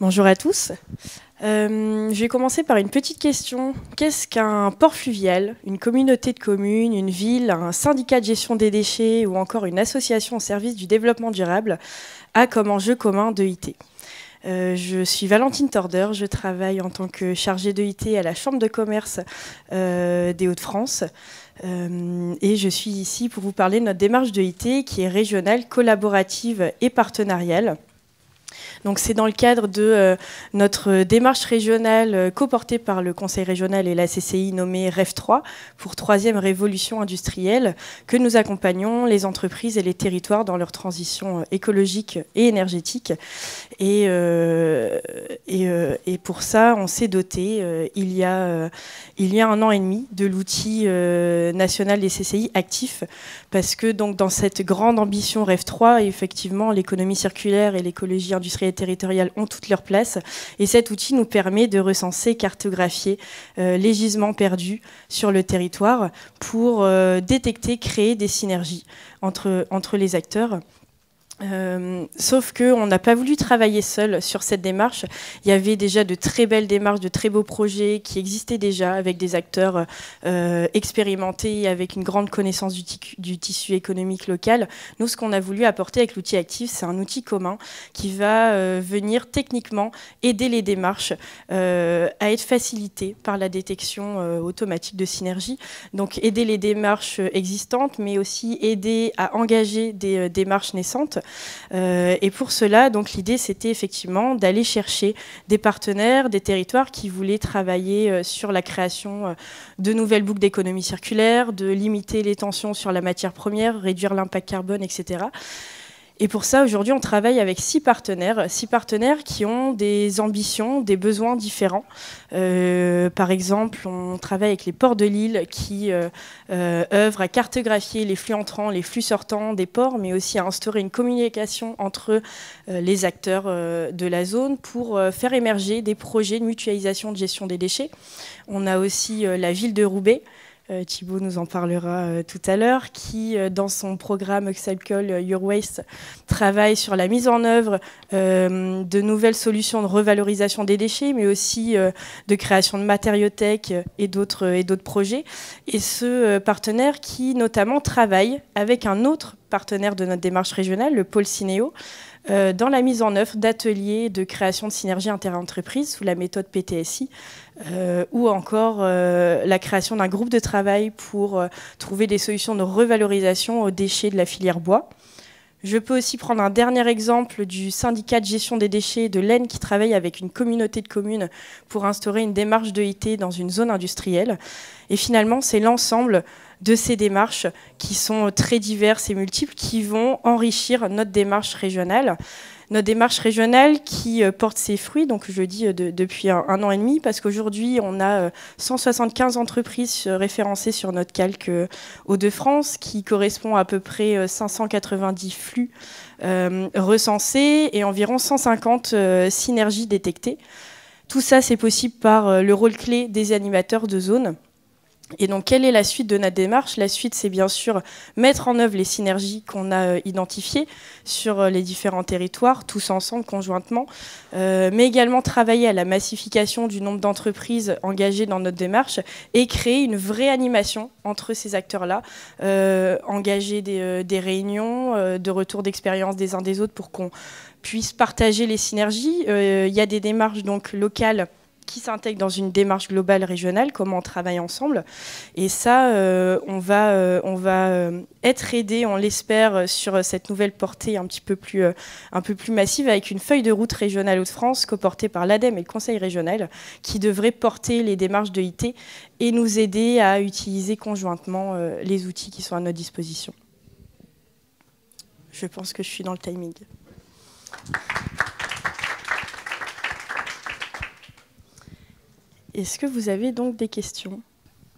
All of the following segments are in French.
Bonjour à tous. Je vais commencer par une petite question. Qu'est-ce qu'un port fluvial, une communauté de communes, une ville, un syndicat de gestion des déchets ou encore une association au service du développement durable a comme enjeu commun d'EIT? Je suis Valentine Torder, je travaille en tant que chargée d'EIT à la Chambre de commerce des Hauts-de-France. Et je suis ici pour vous parler de notre démarche d'EIT qui est régionale, collaborative et partenariale. Donc c'est dans le cadre de notre démarche régionale coportée par le Conseil régional et la CCI nommée REF3 pour troisième révolution industrielle que nous accompagnons les entreprises et les territoires dans leur transition écologique et énergétique. Et pour ça, on s'est doté il y a 1 an et demi de l'outil national des CCI actif parce que donc, dans cette grande ambition REF3, effectivement, l'économie circulaire et l'écologie industrielle et territoriale ont toute leur place. Et cet outil nous permet de recenser, cartographier les gisements perdus sur le territoire pour détecter, créer des synergies entre les acteurs. Sauf qu'on n'a pas voulu travailler seul sur cette démarche. Il y avait déjà de très belles démarches, de très beaux projets qui existaient déjà avec des acteurs expérimentés, avec une grande connaissance du tissu économique local. Nous, ce qu'on a voulu apporter avec l'outil actif, c'est un outil commun qui va venir techniquement aider les démarches à être facilitées par la détection automatique de synergie. Donc aider les démarches existantes, mais aussi aider à engager des démarches naissantes. Et pour cela, donc l'idée, c'était effectivement d'aller chercher des partenaires, des territoires qui voulaient travailler sur la création de nouvelles boucles d'économie circulaire, de limiter les tensions sur la matière première, réduire l'impact carbone, etc. Et pour ça, aujourd'hui, on travaille avec 6 partenaires qui ont des ambitions, des besoins différents. Par exemple, on travaille avec les ports de l'île qui œuvrent à cartographier les flux entrants, les flux sortants des ports, mais aussi à instaurer une communication entre les acteurs de la zone pour faire émerger des projets de mutualisation de gestion des déchets. On a aussi la ville de Roubaix, Thibaut nous en parlera tout à l'heure, qui, dans son programme Upcycle Your Waste, travaille sur la mise en œuvre de nouvelles solutions de revalorisation des déchets, mais aussi de création de matériothèques et d'autres projets. Et ce partenaire qui, notamment, travaille avec un autre partenaire de notre démarche régionale, le pôle Synéo, dans la mise en œuvre d'ateliers de création de synergie interentreprises sous la méthode PTSI, ou encore la création d'un groupe de travail pour trouver des solutions de revalorisation aux déchets de la filière bois. Je peux aussi prendre un dernier exemple du syndicat de gestion des déchets de l'Aisne qui travaille avec une communauté de communes pour instaurer une démarche d'EIT dans une zone industrielle. Et finalement, c'est l'ensemble de ces démarches qui sont très diverses et multiples qui vont enrichir notre démarche régionale. Notre démarche régionale qui porte ses fruits, donc je dis depuis 1 an et demi, parce qu'aujourd'hui, on a 175 entreprises référencées sur notre calque Hauts-de-France, qui correspond à peu près 590 flux recensés et environ 150 synergies détectées. Tout ça, c'est possible par le rôle clé des animateurs de zone. Et donc, quelle est la suite de notre démarche? La suite, c'est bien sûr mettre en œuvre les synergies qu'on a identifiées sur les différents territoires, tous ensemble, conjointement, mais également travailler à la massification du nombre d'entreprises engagées dans notre démarche et créer une vraie animation entre ces acteurs-là, engager des réunions de retour d'expérience des uns des autres pour qu'on puisse partager les synergies. Il y a des démarches donc locales qui s'intègrent dans une démarche globale régionale, comment on travaille ensemble. Et ça, on va être aidé, on l'espère, sur cette nouvelle portée un peu plus massive, avec une feuille de route régionale Hauts-de-France coportée par l'ADEME et le Conseil régional, qui devrait porter les démarches d'EIT et nous aider à utiliser conjointement les outils qui sont à notre disposition. Je pense que je suis dans le timing. Est-ce que vous avez donc des questions?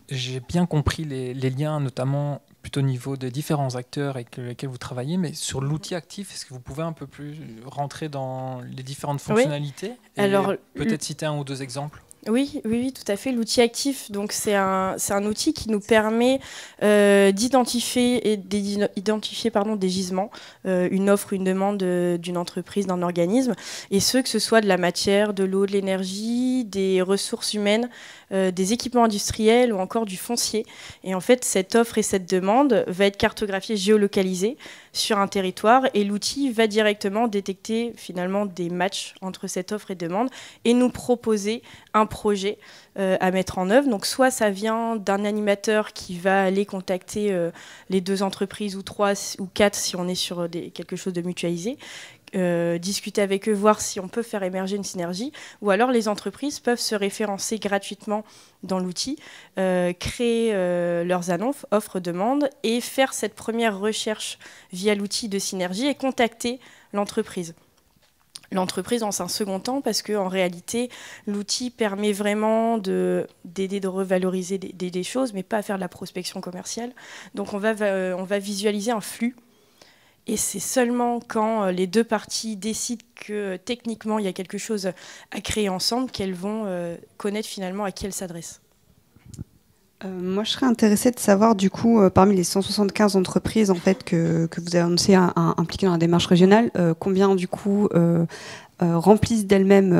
J'ai bien compris les liens, notamment plutôt au niveau des différents acteurs avec lesquels vous travaillez, mais sur l'outil actif, est-ce que vous pouvez un peu plus rentrer dans les différentes fonctionnalités? Oui. Alors, peut-être citer 1 ou 2 exemples? Oui, oui, oui, tout à fait. L'outil actif, donc c'est un outil qui nous permet d'identifier des gisements, une offre, une demande d'une entreprise, d'un organisme, et ce que ce soit de la matière, de l'eau, de l'énergie, des ressources humaines, des équipements industriels ou encore du foncier. Et en fait, cette offre et cette demande va être cartographiée, géolocalisée sur un territoire, et l'outil va directement détecter finalement des matchs entre cette offre et demande et nous proposer un projet à mettre en œuvre. Donc soit ça vient d'un animateur qui va aller contacter les 2 entreprises ou 3 ou 4 si on est sur quelque chose de mutualisé, discuter avec eux, voir si on peut faire émerger une synergie, ou alors les entreprises peuvent se référencer gratuitement dans l'outil, créer leurs annonces, offres, demandes, et faire cette première recherche via l'outil de synergie et contacter l'entreprise. L'entreprise dans un second temps, parce qu'en réalité, l'outil permet vraiment d'aider, de revaloriser des choses, mais pas à faire de la prospection commerciale. Donc on va visualiser un flux. Et c'est seulement quand les 2 parties décident que techniquement il y a quelque chose à créer ensemble qu'elles vont connaître finalement à qui elles s'adressent. Moi, je serais intéressée de savoir, du coup, parmi les 175 entreprises en fait, que vous avez annoncé impliquées dans la démarche régionale, combien, du coup, remplissent d'elles-mêmes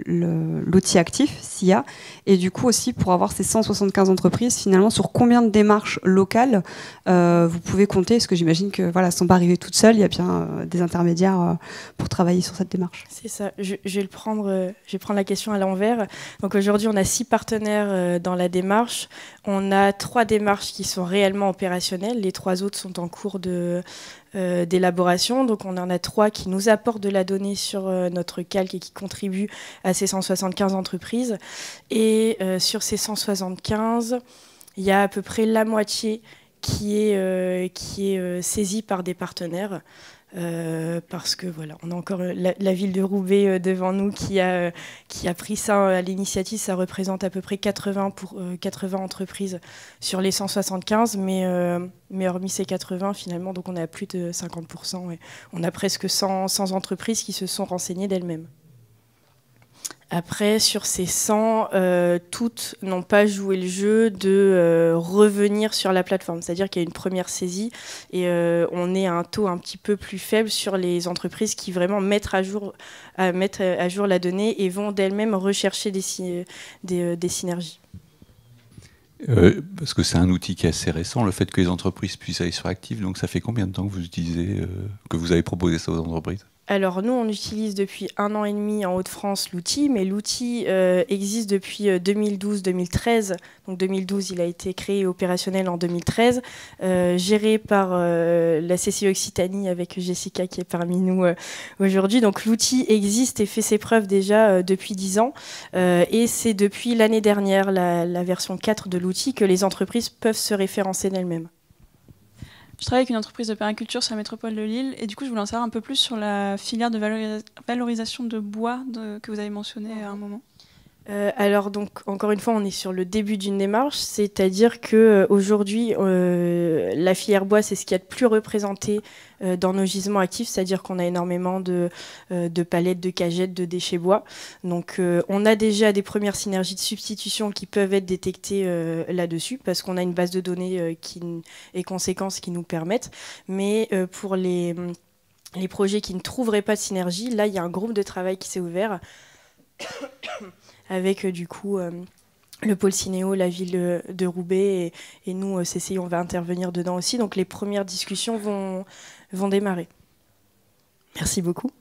l'outil actif, SIA, et du coup aussi pour avoir ces 175 entreprises, finalement, sur combien de démarches locales vous pouvez compter, parce que j'imagine que voilà, elles ne sont pas arrivées toutes seules, il y a bien des intermédiaires pour travailler sur cette démarche. C'est ça, je vais prendre la question à l'envers. Donc aujourd'hui, on a 6 partenaires dans la démarche. On a 3 démarches qui sont réellement opérationnelles, les 3 autres sont en cours d'élaboration. Donc on en a 3 qui nous apportent de la donnée sur notre calque et qui contribuent à ces 175 entreprises. Et sur ces 175, il y a à peu près la moitié qui est saisie par des partenaires. Parce que voilà, on a encore la ville de Roubaix devant nous qui a pris ça à l'initiative. Ça représente à peu près 80 entreprises sur les 175, mais hormis ces 80 finalement, donc on est à plus de 50%. Et on a presque 100 entreprises qui se sont renseignées d'elles-mêmes. Après, sur ces 100, toutes n'ont pas joué le jeu de revenir sur la plateforme. C'est-à-dire qu'il y a une première saisie et on est à un taux un petit peu plus faible sur les entreprises qui vraiment mettent à jour la donnée et vont d'elles-mêmes rechercher des synergies. Parce que c'est un outil qui est assez récent, le fait que les entreprises puissent aller sur Active. Donc ça fait combien de temps que vous utilisez, que vous avez proposé ça aux entreprises ? Alors nous, on utilise depuis 1 an et demi en Hauts-de-France l'outil, mais l'outil existe depuis 2012-2013. Donc 2012, il a été créé et opérationnel en 2013, géré par la CCI Occitanie avec Jessica qui est parmi nous aujourd'hui. Donc l'outil existe et fait ses preuves déjà depuis 10 ans. Et c'est depuis l'année dernière, la version 4 de l'outil, que les entreprises peuvent se référencer d'elles-mêmes. Je travaille avec une entreprise de permaculture sur la métropole de Lille et du coup je voulais en savoir un peu plus sur la filière de valorisation de bois que vous avez mentionné à un moment. Alors donc encore une fois on est sur le début d'une démarche, c'est-à-dire que aujourd'hui la filière bois c'est ce qu'il y a de plus représenté dans nos gisements actifs, c'est-à-dire qu'on a énormément de palettes, de cagettes, de déchets bois. Donc on a déjà des premières synergies de substitution qui peuvent être détectées là-dessus parce qu'on a une base de données et conséquences qui nous permettent. Mais pour les projets qui ne trouveraient pas de synergie, là il y a un groupe de travail qui s'est ouvert avec du coup le pôle Cinéo, la ville de Roubaix et nous, CCI, on va intervenir dedans aussi. Donc les premières discussions vont démarrer. Merci beaucoup.